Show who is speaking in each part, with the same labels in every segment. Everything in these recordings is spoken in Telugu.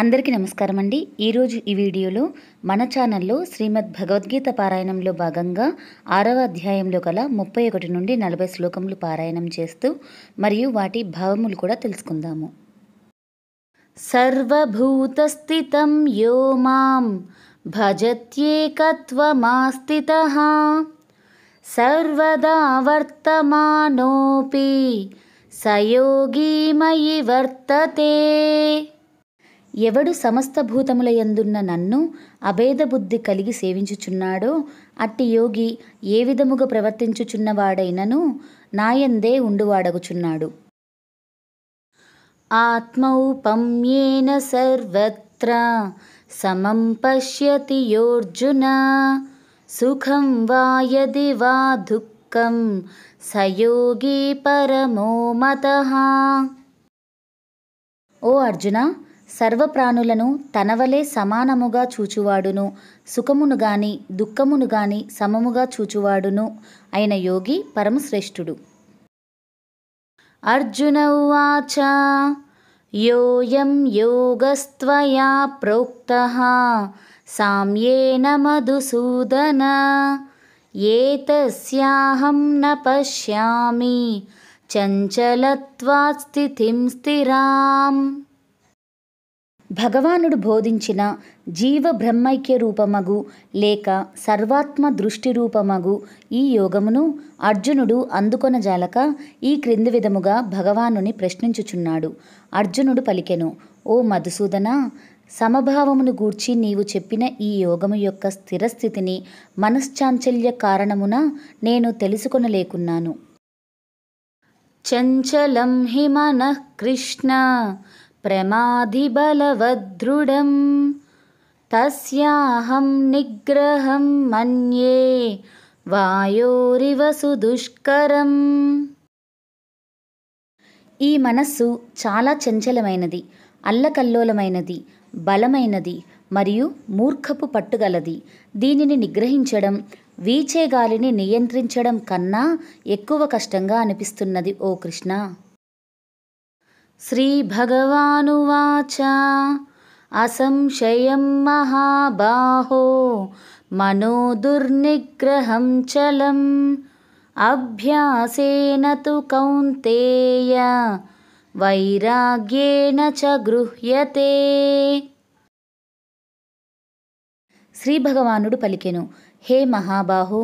Speaker 1: అందరికీ నమస్కారం అండి. ఈరోజు ఈ వీడియోలో మన ఛానల్లో శ్రీమద్ భగవద్గీత పారాయణంలో భాగంగా 6వ అధ్యాయంలో గల 31 నుండి 40 శ్లోకములు పారాయణం చేస్తూ మరియు వాటి భావములు కూడా తెలుసుకుందాము. సర్వభూతస్థితం యో మాం భజత్యేకత్వమాస్థితః సర్వదా వర్తమానోపి సయోగి మయి వర్తతే. ఎవడు సమస్త భూతముల యందున్న నన్ను అభేద బుద్ధి కలిగి సేవించుచున్నాడో అట్టి యోగి ఏ విధముగా ప్రవర్తించుచున్నవాడైనను నాయందే ఉండువాడగుచున్నాడు. ఆత్మౌపమ్యేన సర్వత్ర సమం పశ్యతి యోర్జున సుఖం వా యది వా దుఃఖం సయోగి పరమో మతః. ఓ అర్జున, సర్వప్రాణులను తనవలే సమానముగా చూచువాడును, సుఖమును గాని దుఃఖమును గాని సమముగా చూచువాడును అయిన యోగి పరమశ్రేష్ఠుడు. అర్జున ఉవాచ యోయం యోగస్త్వయా ప్రోక్తః సామ్యేన మధుసూదన ఏతస్యాహం న పశ్యామి చంచలత్వాత్ స్థితిం స్థిరాం. భగవానుడు బోధించిన జీవ బ్రహ్మైక్య రూపమగు లేక సర్వాత్మ దృష్టి రూపమగు ఈ యోగమును అర్జునుడు అందుకొనజాలక ఈ క్రింది విధముగా భగవానుని ప్రశ్నించుచున్నాడు. అర్జునుడు పలికెను, ఓ మధుసూదన, సమభావమును గూర్చి నీవు చెప్పిన ఈ యోగము యొక్క స్థిరస్థితిని మనశ్చాంచల్య కారణమున నేను తెలుసుకొనలేకున్నాను. చంచలం హి మనః కృష్ణ ప్రమాధి బలవదృఢం తస్యాహం నిగ్రహం మన్యే వాయోరివ సుదుష్కరం. ఈ మనస్సు చాలా చంచలమైనది, అల్లకల్లోలమైనది, బలమైనది మరియు మూర్ఖపు పట్టుగలది. దీనిని నిగ్రహించడం వీచే గాలిని నియంత్రించడం కన్నా ఎక్కువ కష్టంగా అనిపిస్తున్నది ఓ కృష్ణ. శ్రీ భగవానువాచ అసంశయం మహాబాహో మనో దుర్నిగ్రహం చలం అభ్యాసేన తు కౌంతేయ వైరాగ్యేన చ గృహ్యతే. శ్రీ భగవానుడు పలికెను, హే మహాబాహో,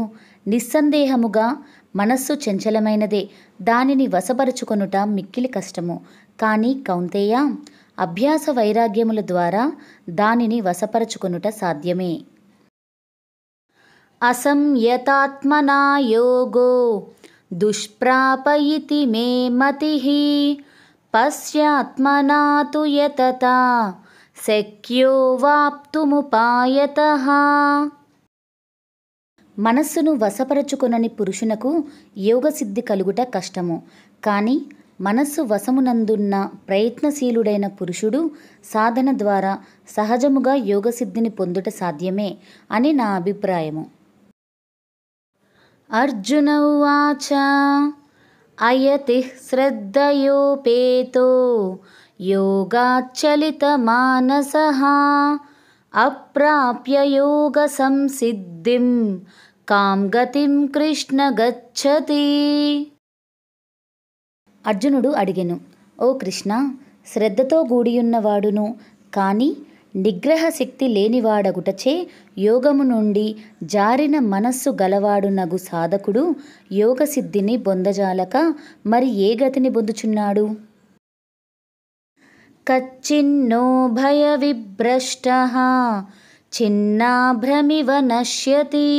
Speaker 1: నిస్సందేహముగా మనస్సు చంచలమైనదే, దానిని వశపరుచుకొనుట మిక్కిలి కష్టము. కానీ కౌంతేయ, అభ్యాస వైరాగ్యముల ద్వారా దానిని వశపరచుకొనుట సాధ్యమే. అసంయతాత్మనా యోగో దుష్ప్రాపయితి మే మతిః పశ్యాత్మనా తు యతతా శక్యో వాప్తుముపాయతః. మనస్సును వశపరచుకొనని పురుషునకు యోగసిద్ధి కలుగుట కష్టము. కానీ మనస్సు వశమునందున్న ప్రయత్నశీలుడైన పురుషుడు సాధన ద్వారా సహజముగా యోగసిద్ధిని పొందుట సాధ్యమే అని నా అభిప్రాయము. అర్జున ఉవాచ అయతి శ్రద్ధయోపేతో యోగాచ్చలిత మానసః అప్రాప్య యోగ సంసిద్ధిం కాం గతిం కృష్ణ గచ్చతి. అర్జునుడు అడిగెను, ఓ కృష్ణ, శ్రద్ధతో గూడియున్నవాడును కానీ నిగ్రహ శక్తి లేనివాడగుటచే యోగము నుండి జారిన మనస్సు గలవాడునగు సాధకుడు యోగసిద్ధిని పొందజాలక మరి ఏ గతిని పొందుచున్నాడు? కచ్చిన్నో భయ విభ్రష్టః చిన్నాభ్రమివ నశ్యతి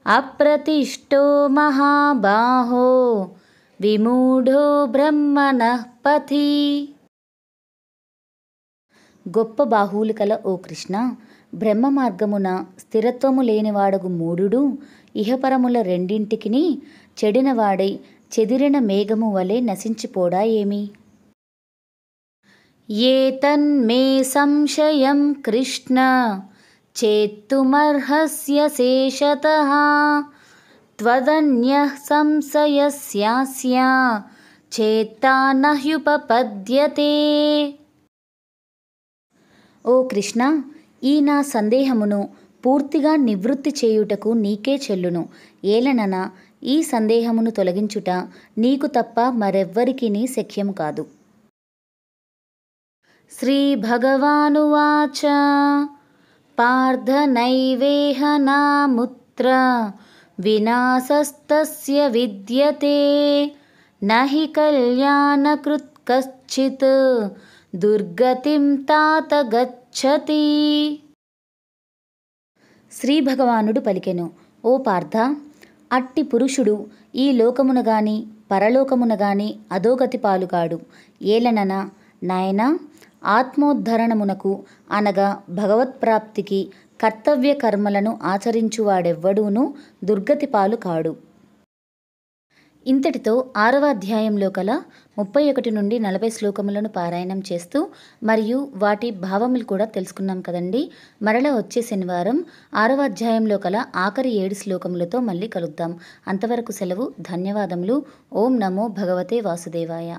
Speaker 1: అప్రతిష్టో మహాబాహో విమూఢో బ్రహ్మణః పథి. గొప్ప బాహువులు కల ఓ కృష్ణ, బ్రహ్మ మార్గమున స్థిరత్వము లేనివాడగు మూఢుడు ఇహపరముల రెండింటికిని చెడినవాడై చెదిరిన మేఘము వలె నశించిపోడా ఏమి? ఏతన్మే సంశయం కృష్ణ చేత్తుమర్హస్య శేషతః త్వదన్యః సంశయస్యాస్య చేత్తా నహ్యుపపద్యతే. ఓ కృష్ణ, ఈ నా సందేహమును పూర్తిగా నివృత్తి చేయుటకు నీకే చెల్లును. ఏలనన ఈ సందేహమును తొలగించుట నీకు తప్ప మరెవ్వరికినీ శక్యము కాదు. శ్రీ భగవానువాచ పార్థ నైవేహ నాముత్ర వినాశస్తస్య విద్యతే నహి కళ్యాణకృత్ కశ్చిత్ దుర్గతిం తాత గచ్చతి. శ్రీ భగవానుడు పలికెను, ఓ పార్థ, అట్టి పురుషుడు ఈ లోకమున గాని పరలోకమున గాని అధోగతి పాలుగాడు. ఏలనన నాయనా, ఆత్మోద్ధరణమునకు అనగా భగవత్ప్రాప్తికి కర్తవ్య కర్మలను ఆచరించువాడెవ్వడూనూ దుర్గతి పాలు కాడు. ఇంతటితో 6వ అధ్యాయంలో కల 31 నుండి 40 శ్లోకములను పారాయణం చేస్తూ మరియు వాటి భావములు కూడా తెలుసుకున్నాం కదండి. మరలా వచ్చే శనివారం 6వ అధ్యాయంలో కల ఆఖరి 7 శ్లోకములతో మళ్ళీ కలుద్దాం. అంతవరకు సెలవు. ధన్యవాదములు. ఓం నమో భగవతే వాసుదేవాయ.